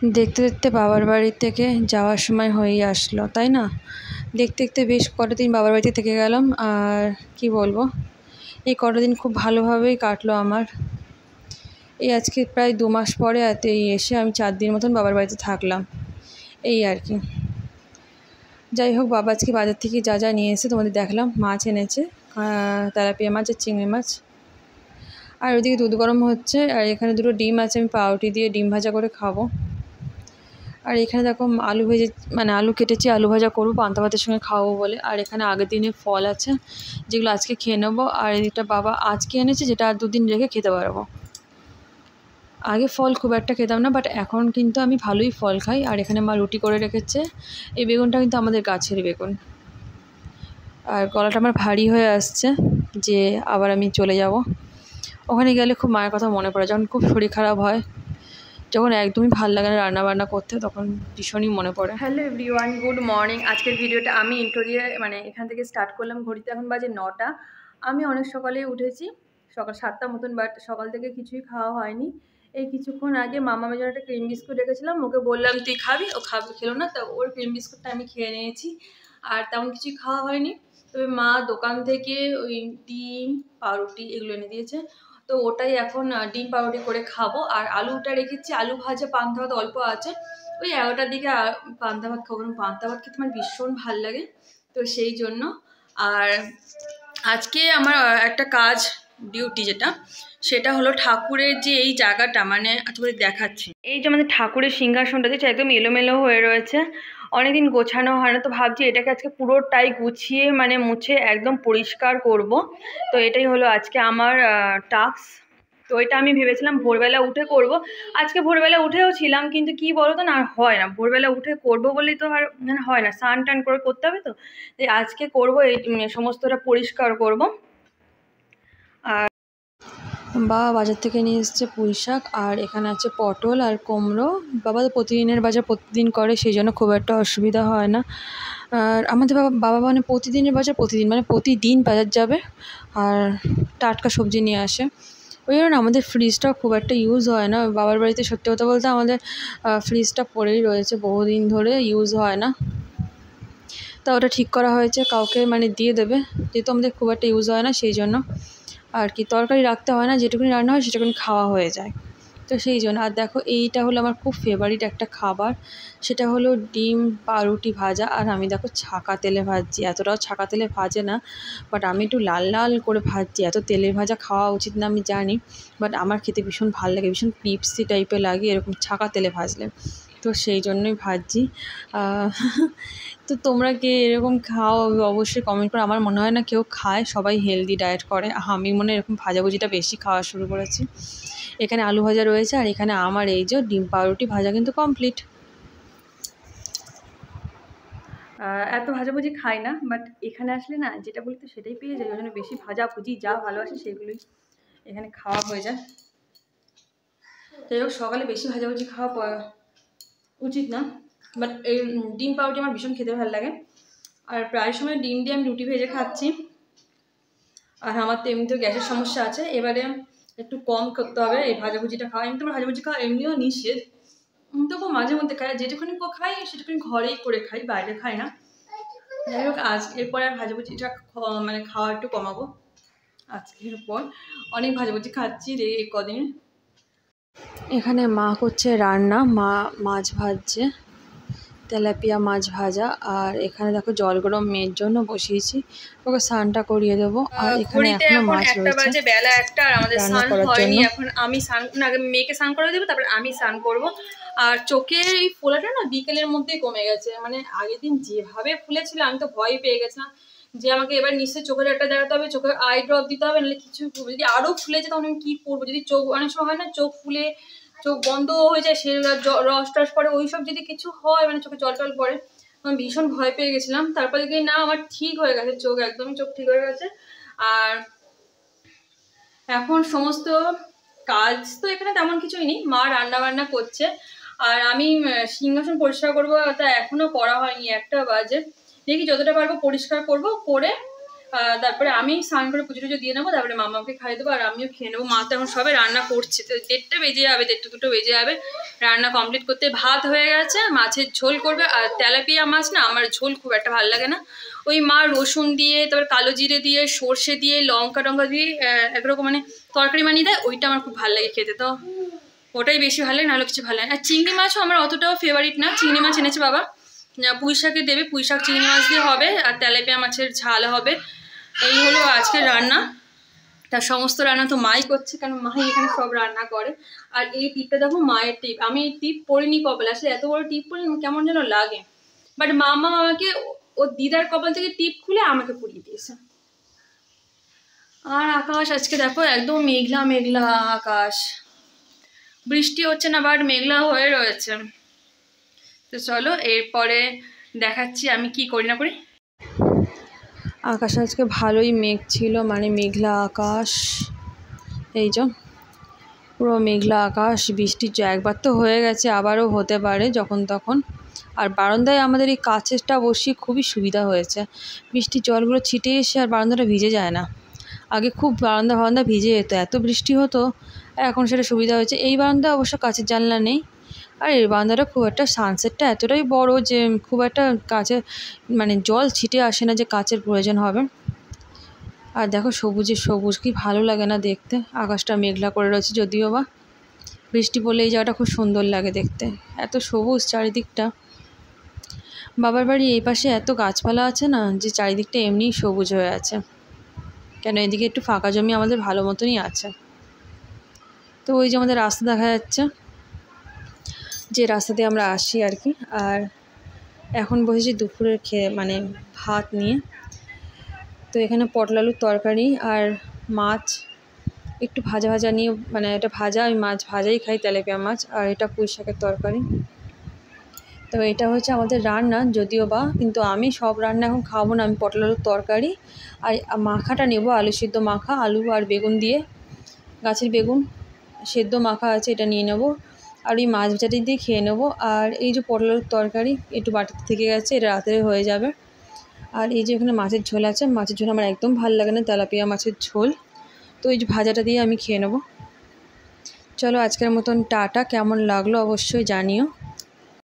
দেখতে দেখতে বাবার বাড়ি থেকে যাওয়ার সময় হয়েই আসলো, তাই না? দেখতে দেখতে বেশ কটা দিন বাবার বাড়িতে থেকে গেলাম। আর কি বলবো, এই কটা দিন খুব ভালোভাবেই কাটলো আমার। এই আজকে প্রায় 2 মাস পরে এই এসে আমি 4 দিন মতন বাবার বাড়িতে থাকলাম, এই আর কি। যাই হোক, বাবা আজকে বাজার থেকে যা যা নিয়ে এসে তোমাদের দেখালাম। মাছ এনেছে, তেলাপিয়া মাছ আর চিংড়ি মাছ। আর ওইদিকে দুধ গরম হচ্ছে, আর এখানে 2টো ডিম আছে, আমি পাউরুটি দিয়ে ডিম ভাজা করে খাবো। আর এখানে দেখো আলু ভেজে, মানে আলু কেটেছি, আলু ভাজা করবো পান্তা ভাতের সঙ্গে খাবো বলে। আর এখানে আগের দিনের ফল আছে, যেগুলো আজকে খেয়ে নেবো। আর এটা বাবা আজকে এনেছে, যেটা আর 2 দিন রেখে খেতে পারবো। আগে ফল খুব একটা খেতাম না, বাট এখন কিন্তু আমি ভালোই ফল খাই। আর এখানে মা রুটি করে রেখেছে। এই বেগুনটা কিন্তু আমাদের গাছের বেগুন। আর গলাটা আমার ভারী হয়ে আসছে, যে আবার আমি চলে যাব। ওখানে গেলে খুব মায়ের কথা মনে পড়ে, যখন খুব শরীর খারাপ হয়, যখন একদমই ভালো লাগে না রান্নাবান্না করতে, তখন ভীষণই মনে পড়ে। Hello everyone, good morning. আজকের ভিডিওটা আমি ইন্ট্রো দিয়ে মানে এখান থেকে স্টার্ট করলাম। ঘড়িতে এখন বাজে 9টা। আমি অনেক সকালেই উঠেছি, সকাল 7টা মতন, বাট সকাল থেকে কিছুই খাওয়া হয়নি। এই কিছুক্ষণ আগে মামামের জন্য একটা ক্রিম বিস্কুট রেখেছিলাম, ওকে বললাম তুই খাবি, ও খেলো না, তো ওর ক্রিম বিস্কুটটা আমি খেয়ে নিয়েছি। আর তেমন কিছুই খাওয়া হয়নি। তবে মা দোকান থেকে ওই ডিম পাউরুটি এগুলো এনে দিয়েছে, তো ওটাই এখন ডিম পাউরুটি করে খাবো। আর আলুটা রেখেছি, আলু ভাজা, পান্তা ভাত অল্প আছে, ওই 11টার দিকে পান্তা ভাত খাবো। কারণ পান্তা ভাত খেতে আমার ভীষণ ভাল লাগে, তো সেই জন্য। আর আজকে আমার একটা কাজ, ডিউটি যেটা, সেটা হলো ঠাকুরের যে এই জায়গাটা, মানে তোমাদের দেখাচ্ছি, এই যে আমাদের ঠাকুরের সিংহাসনটা যেটা একদম এলোমেলো হয়ে রয়েছে, অনেকদিন গোছানো হয় না। তো ভাবছি এটাকে আজকে পুরোটাই গুছিয়ে মানে মুছে একদম পরিষ্কার করব। তো এটাই হলো আজকে আমার টাস্ক। তো এটা আমি ভেবেছিলাম ভোরবেলা উঠে করব। আজকে ভোরবেলা উঠেও ছিলাম, কিন্তু কি বলতো না, হয় না, ভোরবেলা উঠে করব বলেই তো আর মানে হয় না, স্নান টান করে করতে হবে। তো আজকে করব, এই সমস্তটা পরিষ্কার করব। আর বাবা বাজার থেকে নিয়ে এসছে পুঁই শাক, আর এখানে আছে পটল আর কুমড়ো। বাবা তো প্রতিদিনের বাজার প্রতিদিন করে, সেই জন্য খুব একটা অসুবিধা হয় না। আর আমাদের বাবা মানে প্রতিদিনের বাজার প্রতিদিন, মানে প্রতিদিন বাজার যাবে আর টাটকা সবজি নিয়ে আসে। ওই জন্য আমাদের ফ্রিজটাও খুব একটা ইউজ হয় না বাবার বাড়িতে। সত্যি কথা বলতে আমাদের ফ্রিজটা পড়েই রয়েছে, বহুদিন ধরে ইউজ হয় না। তা ওটা ঠিক করা হয়েছে, কাউকে মানে দিয়ে দেবে, যেহেতু আমাদের খুব একটা ইউজ হয় না, সেই জন্য। আর কি, তরকারি রাখতে হয় না, যেটুকুনি রান্না হয় সেটুকুনি খাওয়া হয়ে যায়, তো সেই জন্য। আর দেখো, এইটা হলো আমার খুব ফেভারিট একটা খাবার, সেটা হলো ডিম পাউরুটি ভাজা। আর আমি দেখো ছাকা তেলে ভাজছি, এতটাও ছাকা তেলে ভাজে না, বাট আমি একটু লাল লাল করে ভাজছি। এত তেলের ভাজা খাওয়া উচিত না আমি জানি, বাট আমার খেতে ভীষণ ভালো লাগে, ভীষণ ক্রিপসি টাইপের লাগে এরকম ছাকা তেলে ভাজলে, তো সেই জন্যই ভাজছি। তো তোমরা কে এরকম খাও অবশ্যই কমেন্ট করো। আমার মনে হয় না কেউ খায়, সবাই হেলদি ডায়েট করে, আমি মনে এরকম ভাজাভুজিটা বেশি খাওয়া শুরু করেছি। এখানে আলু ভাজা রয়েছে, আর এখানে আমার এই যে ডিম পাউরুটি ভাজা কিন্তু কমপ্লিট। এত ভাজাভুজি খাই না, বাট এখানে আসলে না যেটা বলি তো সেটাই পেয়ে যায়, ওই জন্য বেশি ভাজাভুজি যা ভালোবাসে সেগুলোই এখানে খাওয়া হয়ে যায়। যাই হোক, সকালে বেশি ভাজাভুজি খাওয়া উচিত না, বাট এই ডিম পাউরুটি আমার ভীষণ খেতে ভালো লাগে। আর প্রায় সময় ডিম দিয়ে আমি রুটি ভেজে খাচ্ছি। আর আমার তো এমনিতেও গ্যাসের সমস্যা আছে, এবারে একটু কম করতে হবে এই ভাজাভুজিটা খাওয়া। এমনি তোমার ভাজাভুজি খাওয়া এমনিও নিষেধ, তবু মাঝে মধ্যে খাই, যেটুকুনি খাই সেটুকুনি ঘরেই করে খাই, বাইরে খাই না। যাই হোক, আজ এরপরে আর ভাজাভুজিটা মানে খাওয়া একটু কমাবো। আজকের পর অনেক ভাজাভুজি খাচ্ছি রে কদিন। এখানে মা করছে রান্না, মা মাছ ভাজছে, তেলাপিয়া মাছ ভাজা। আর এখানে দেখো জল গরম মেয়ের জন্য বসিয়েছি, ওকে স্নানটা করিয়ে দেবো। আর এখানে এখনো মাছ রয়েছে বেলা 1টা, আর আমাদের স্নান হয়নি। এখন আমি স্নান, আগে মেয়েকে স্নান করে দেবো, তারপরে আমি স্নান করবো। আর চোখের এই ফোলাটা না বিকেলের মধ্যেই কমে গেছে, মানে আগের দিন যেভাবে ফুলেছিল আমি তো ভয় পেয়ে গেছিলাম যে আমাকে এবার নিশ্চয়ই চোখের একটা দেখাতে হবে, চোখের আই ড্রপ দিতে হবে, নাহলে কিছু। যদি আরও ফুলে যায় তখন আমি কী করবো? যদি চোখ, অনেক সময় হয় না চোখ ফুলে চোখ বন্ধ হয়ে যায়, সে রস টস পড়ে, ওইসব যদি কিছু হয়, মানে চোখে জল টল পড়ে, আমি ভীষণ ভয় পেয়ে গেছিলাম। তারপরে দেখি না, আমার ঠিক হয়ে গেছে চোখ, একদমই চোখ ঠিক হয়ে গেছে। আর এখন সমস্ত কাজ তো এখানে তেমন কিছুই নেই, মা রান্না বান্না করছে, আর আমি সিংহাসন পরিষ্কার করবো, তা এখনো করা হয়নি, 1টা বাজে। দেখি যতটা পারবো পরিষ্কার করব, করে তারপরে আমি স্নান করে পুজো টুজো দিয়ে নেবো, তারপরে মামাকে খাইয়ে দেবো আর আমিও খেয়ে নেবো। মা তো এখন সবে রান্না করছে, তো 1টা বেজে যাবে, 1টা 2টো বেজে যাবে রান্না কমপ্লিট করতে। ভাত হয়ে গেছে, মাছের ঝোল করবে। আর তেলাপিয়া মাছ না আমার ঝোল খুব একটা ভালো লাগে না, ওই মা রসুন দিয়ে তারপর কালো জিরে দিয়ে সর্ষে দিয়ে লঙ্কা টঙ্কা দিয়ে একরকম মানে তরকারি বানিয়ে দেয়, ওইটা আমার খুব ভালো লাগে খেতে, তো ওটাই বেশি ভালো লাগে, নাহলে কিছু ভালো লাগে। আর চিংড়ি মাছও আমার অতটাও ফেভারিট না। চিংড়ি মাছ এনেছে বাবা, পুঁই শাকে দেবে, পুঁই শাক চিংড়ি মাছ দিয়ে হবে, আর তেলাপিয়া মাছের ঝাল হবে। এই হলো আজকের রান্না। তার সমস্ত রান্না তো মাই করছে, কারণ মাই এখানে সব রান্না করে। আর এই টিপটা দেখো মায়ের টিপ, আমি এই টিপ পরিনি কপালে, আসলে এত বড় টিপ পরি কেমন যেন লাগে, বাট মামা আমাকে ও দিদার কপাল থেকে টিপ খুলে আমাকে পরিয়ে দিয়েছে। আর আকাশ আজকে দেখো একদম মেঘলা মেঘলা আকাশ, বৃষ্টি হচ্ছে না বাট মেঘলা হয়ে রয়েছে। তো চলো এরপরে দেখাচ্ছি আমি কি করি না করি। আকাশ আজকে ভালোই মেঘ ছিল, মানে মেঘলা আকাশ, এই যে পুরো মেঘলা আকাশ। বৃষ্টি একবার তো হয়ে গেছে, আবারও হতে পারে যখন তখন। আর বারান্দায় আমাদের এই কাচেরটা বসিয়ে খুবই সুবিধা হয়েছে, বৃষ্টির জলগুলো ছিটে এসে আর বারান্দাটা ভিজে যায় না। আগে খুব বারান্দা ভিজে যেত, এত বৃষ্টি হতো, এখন সেটা সুবিধা হয়েছে। এই বারান্দা অবশ্য কাচের জানলা নেই, আর এই বারান্দাটা খুব একটা সানসেটটা এতটাই বড় যে খুব একটা কাচে মানে জল ছিটে আসে না যে কাচের প্রয়োজন হবে। আর দেখো সবুজে সবুজ, কি ভালো লাগে না দেখতে। আকাশটা মেঘলা করে রয়েছে, যদিও বা বৃষ্টি পড়লে এই জায়গাটা খুব সুন্দর লাগে দেখতে, এত সবুজ চারিদিকটা। বাবার বাড়ি এই পাশে এত গাছপালা আছে না, যে চারিদিকটা এমনিই সবুজ হয়ে আছে, কেন এদিকে একটু ফাঁকা জমি আমাদের ভালো মতনই আছে। তো ওই যে আমাদের রাস্তা দেখা যাচ্ছে, যে রাস্তা দিয়ে আমরা আসি আর কি। আর এখন বসেছি দুপুরের মানে ভাত নিয়ে। তো এখানে পটল আলুর তরকারি আর মাছ একটু ভাজা ভাজা নিয়ে, মানে এটা ভাজা, আমি মাছ ভাজাই খাই, তেলাপিয়া মাছ, আর এটা পুঁই শাকের তরকারি। তো এটা হচ্ছে আমাদের রান্না, যদিও বা কিন্তু আমি সব রান্না এখন খাবো না। আমি পটল আলুর তরকারি আর মাখাটা নেব, আলু সিদ্ধ মাখা, আলু আর বেগুন দিয়ে, গাছের বেগুন সেদ্ধ মাখা আছে, এটা নিয়ে নেব। আর এই মাছ ভাজাটি দিয়ে খেয়ে নেবো। আর এই যে পটল আলুর তরকারি একটু বাটিতে থেকে গেছে, এটা রাতে হয়ে যাবে। আর এই যে এখানে মাছের ঝোল আছে, মাছের ঝোল আমার একদম ভালো লাগে না, তেলাপিয়া মাছের ঝোল, তো এই যে ভাজাটা দিয়ে আমি খেয়ে নেবো। চলো আজকের মতন টাটা, কেমন লাগলো অবশ্যই জানিও।